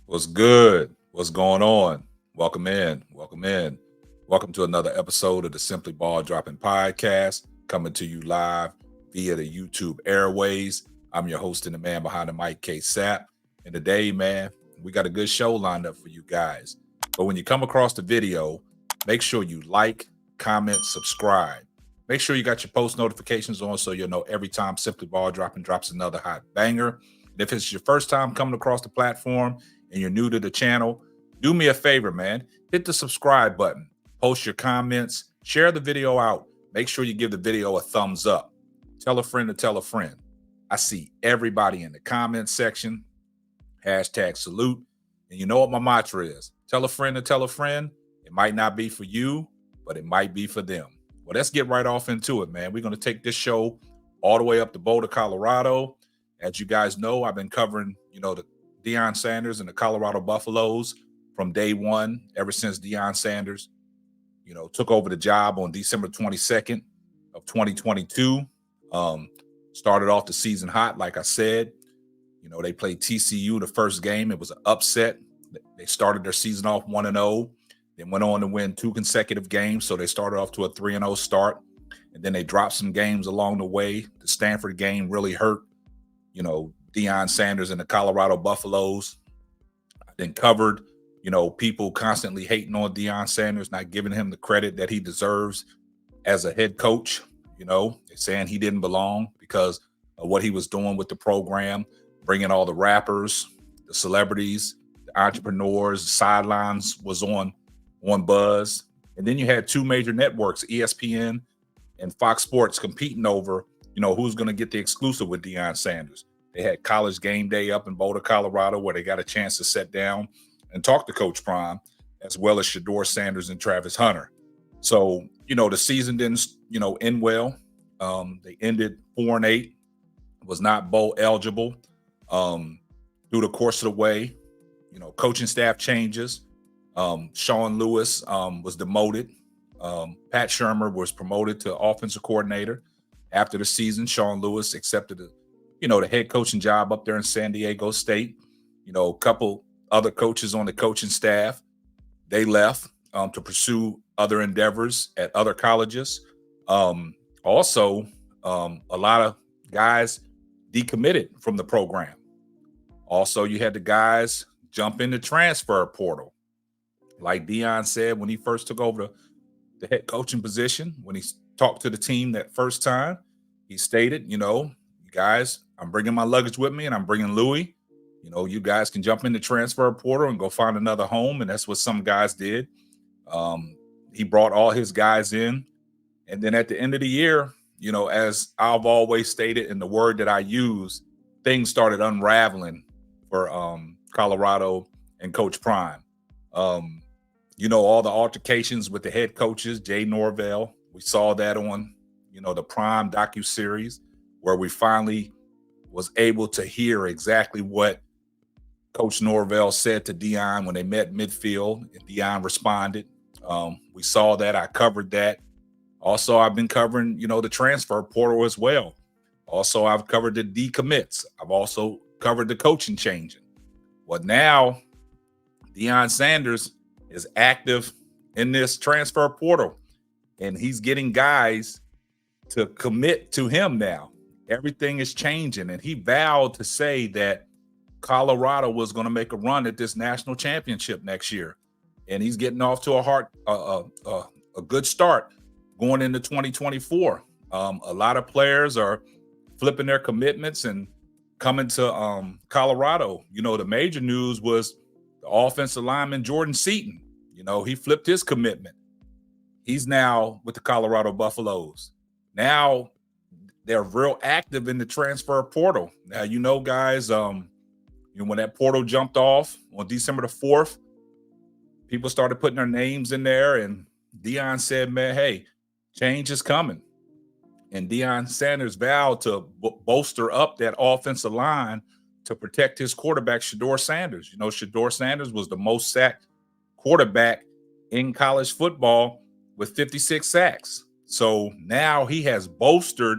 What's good? What's going on? Welcome in. Welcome in. Welcome to another episode of the Simply Ball Dropping Podcast, coming to you live via the YouTube airways. I'm your host and the man behind the mic, K Sap. And today, man, we got a good show lined up for you guys. But when you come across the video, make sure you like, comment, subscribe. Make sure you got your post notifications on so you'll know every time Simply Ball Dropping drops another hot banger. And if it's your first time coming across the platform and you're new to the channel, do me a favor, man. Hit the subscribe button, post your comments, share the video out. Make sure you give the video a thumbs up. Tell a friend to tell a friend. I see everybody in the comments section. Hashtag salute. And you know what my mantra is? Tell a friend to tell a friend. It might not be for you, but it might be for them. Well, let's get right off into it, man. We're going to take this show all the way up to Boulder, Colorado. As you guys know, I've been covering, the Deion Sanders and the Colorado Buffaloes from day one, ever since Deion Sanders, took over the job on December 22nd of 2022. Started off the season hot, like I said. They played TCU the first game. It was an upset. They started their season off 1-0. Then went on to win 2 consecutive games. So they started off to a 3-0 start. And then they dropped some games along the way. The Stanford game really hurt, Deion Sanders and the Colorado Buffaloes. I then covered, people constantly hating on Deion Sanders, not giving him the credit that he deserves as a head coach. They're saying he didn't belong because of what he was doing with the program, bringing all the rappers, the celebrities, the entrepreneurs, the sidelines was on buzz. And then you had 2 major networks, ESPN and Fox Sports, competing over, who's going to get the exclusive with Deion Sanders. They had College Game Day up in Boulder, Colorado, where they got a chance to sit down and talk to Coach Prime, as well as Shedeur Sanders and Travis Hunter. So, the season didn't, end well. They ended 4-8, was not bowl eligible. Through the course of the way, coaching staff changes. Sean Lewis was demoted. Pat Shermer was promoted to offensive coordinator. After the season, Sean Lewis accepted the head coaching job up there in San Diego State. A couple other coaches on the coaching staff, they left to pursue other endeavors at other colleges. Also, a lot of guys decommitted from the program. Also, you had the guys jump in the transfer portal. Like Deion said when he first took over the head coaching position, when he talked to the team that first time, he stated, guys, I'm bringing my luggage with me and I'm bringing Louis. You guys can jump in the transfer portal and go find another home. And that's what some guys did. He brought all his guys in. And then at the end of the year, as I've always stated in the word that I use, things started unraveling for Colorado and Coach Prime. All the altercations with the head coaches, Jay Norvell. We saw that on, the Prime docuseries, where we finally was able to hear exactly what Coach Norvell said to Deion when they met midfield, and Deion responded. We saw that. I covered that. Also, I've been covering, the transfer portal as well. Also, I've covered the decommits. I've also covered the coaching changing. Well, now Deion Sanders is active in this transfer portal, and he's getting guys to commit to him now. Everything is changing, and he vowed to say that Colorado was going to make a run at this national championship next year, and he's getting off to a good start going into 2024. A lot of players are flipping their commitments and coming to Colorado. The major news was the offensive lineman Jordan Seaton. He flipped his commitment. He's now with the Colorado Buffaloes. Now they're real active in the transfer portal. Now, guys, when that portal jumped off on December the 4th, people started putting their names in there, and Deion said, man, hey, change is coming. And Deion Sanders vowed to bolster up that offensive line to protect his quarterback, Shedeur Sanders. Shedeur Sanders was the most sacked quarterback in college football with 56 sacks. So now he has bolstered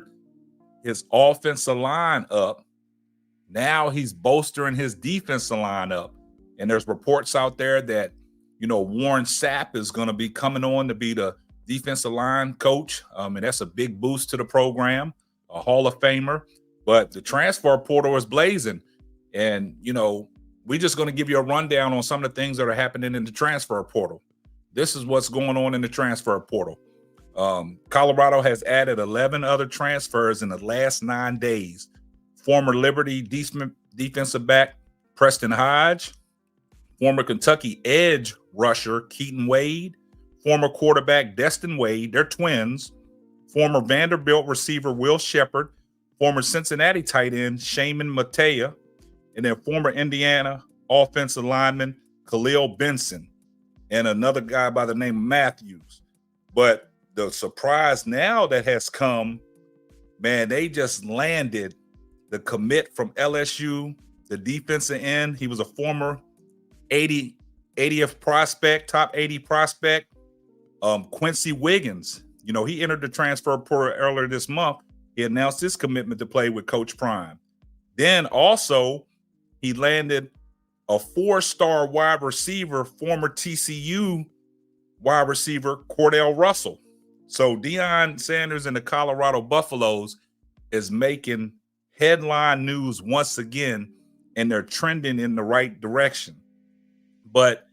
his offensive line up. Now he's bolstering his defensive line up. And there's reports out there that, Warren Sapp is going to be coming on to be the defensive line coach. And that's a big boost to the program, a Hall of Famer. But the transfer portal is blazing. And, we're just going to give you a rundown on some of the things that are happening in the transfer portal. This is what's going on in the transfer portal. Colorado has added 11 other transfers in the last 9 days. Former Liberty defensive back Preston Hodge, former Kentucky edge rusher Keaton Wade, former quarterback Destin Wade, they're twins, former Vanderbilt receiver Will Shepard, former Cincinnati tight end Shaman Matea, and then former Indiana offensive lineman Khalil Benson, and another guy by the name of Matthews. But the surprise now that has come, man, they just landed the commit from LSU, the defensive end. He was a former 80th prospect, top 80 prospect, Quincy Wiggins. He entered the transfer portal earlier this month. He announced his commitment to play with Coach Prime. Then also, he landed a 4-star wide receiver, former TCU wide receiver Cordell Russell. So Deion Sanders and the Colorado Buffaloes is making headline news once again, and they're trending in the right direction. But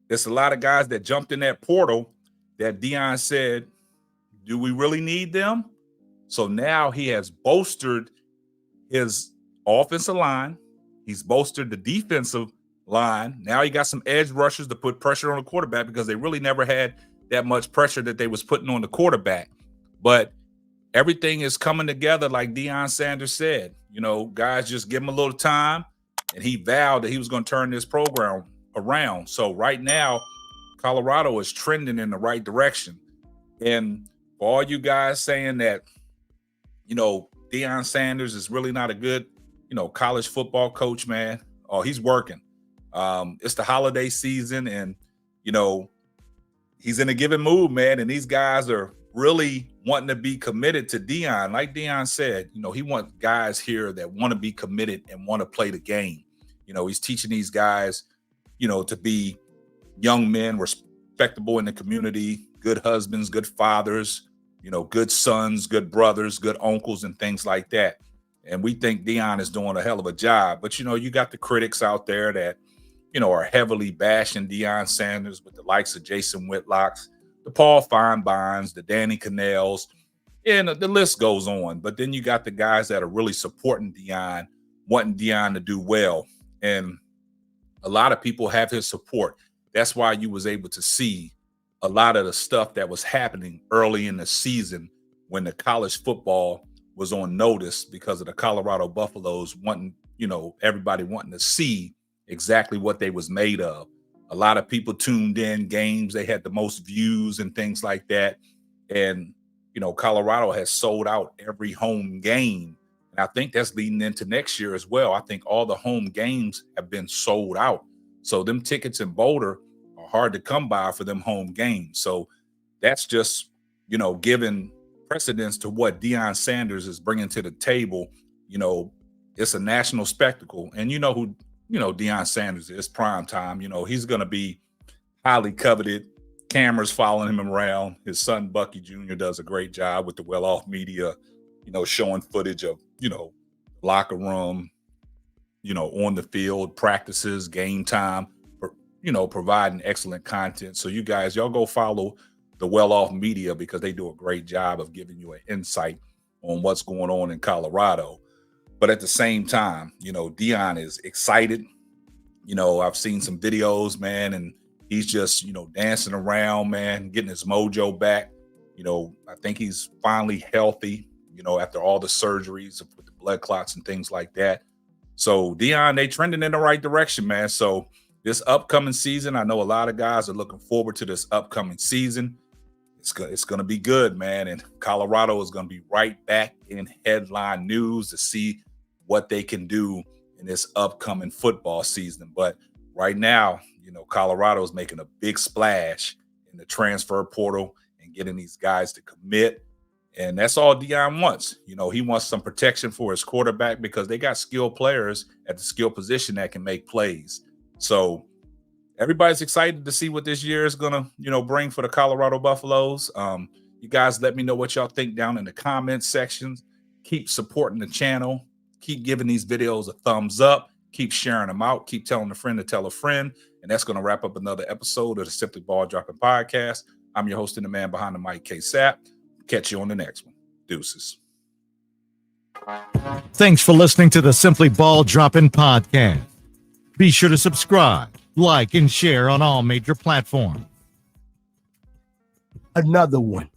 there's a lot of guys that jumped in that portal that Deion said, do we really need them? So now he has bolstered his offensive line. He's bolstered the defensive line. Now he got some edge rushers to put pressure on the quarterback, because they really never had that much pressure that they was putting on the quarterback. But everything is coming together like Deion Sanders said. Guys, just give him a little time. And he vowed that he was going to turn this program around. So right now, Colorado is trending in the right direction. And for all you guys saying that, Deion Sanders is really not a good, college football coach, man. Oh, he's working. It's the holiday season, and, he's in a given mood, man. And these guys are really wanting to be committed to Deion. Like Deion said, he wants guys here that want to be committed and want to play the game. He's teaching these guys, to be young men, respectable in the community, good husbands, good fathers, good sons, good brothers, good uncles, and things like that. And we think Deion is doing a hell of a job. But, you got the critics out there that, are heavily bashing Deion Sanders, with the likes of Jason Whitlocks, the Paul Feinbeins, the Danny Cannells, and the list goes on. But then you got the guys that are really supporting Deion, wanting Deion to do well. And a lot of people have his support. That's why you was able to see a lot of the stuff that was happening early in the season when the college football was on notice, because of the Colorado Buffaloes wanting, everybody wanting to see exactly what they was made of. A lot of people tuned in games. They had the most views and things like that. And, Colorado has sold out every home game. And I think that's leading into next year as well. I think all the home games have been sold out. So them tickets in Boulder are hard to come by for them home games. So that's just, giving precedence to what Deion Sanders is bringing to the table. It's a national spectacle. And who Deion Sanders is, prime time. He's going to be highly coveted. Cameras following him around. His son, Bucky Jr., does a great job with the well-off media, showing footage of, locker room, on the field, practices, game time, providing excellent content. So you guys, y'all go follow the well-off media, because they do a great job of giving you an insight on what's going on in Colorado. But at the same time, Deion is excited. I've seen some videos, man, and he's just, dancing around, man, getting his mojo back. I think he's finally healthy, after all the surgeries with the blood clots and things like that. So Deion, they trending in the right direction, man. So this upcoming season, I know a lot of guys are looking forward to this upcoming season. It's going to be good, man. And Colorado is going to be right back in headline news to see what they can do in this upcoming football season. But right now, Colorado is making a big splash in the transfer portal and getting these guys to commit. And that's all Deion wants. He wants some protection for his quarterback, because they got skilled players at the skill position that can make plays. So everybody's excited to see what this year is gonna, bring for the Colorado Buffaloes. You guys let me know what y'all think down in the comments sections. Keep supporting the channel. Keep giving these videos a thumbs up. Keep sharing them out. Keep telling a friend to tell a friend. And that's going to wrap up another episode of the Simply Ball Dropping Podcast. I'm your host and the man behind the mic, K-Sap. Catch you on the next one. Deuces. Thanks for listening to the Simply Ball Dropping Podcast. Be sure to subscribe, like, and share on all major platforms. Another one.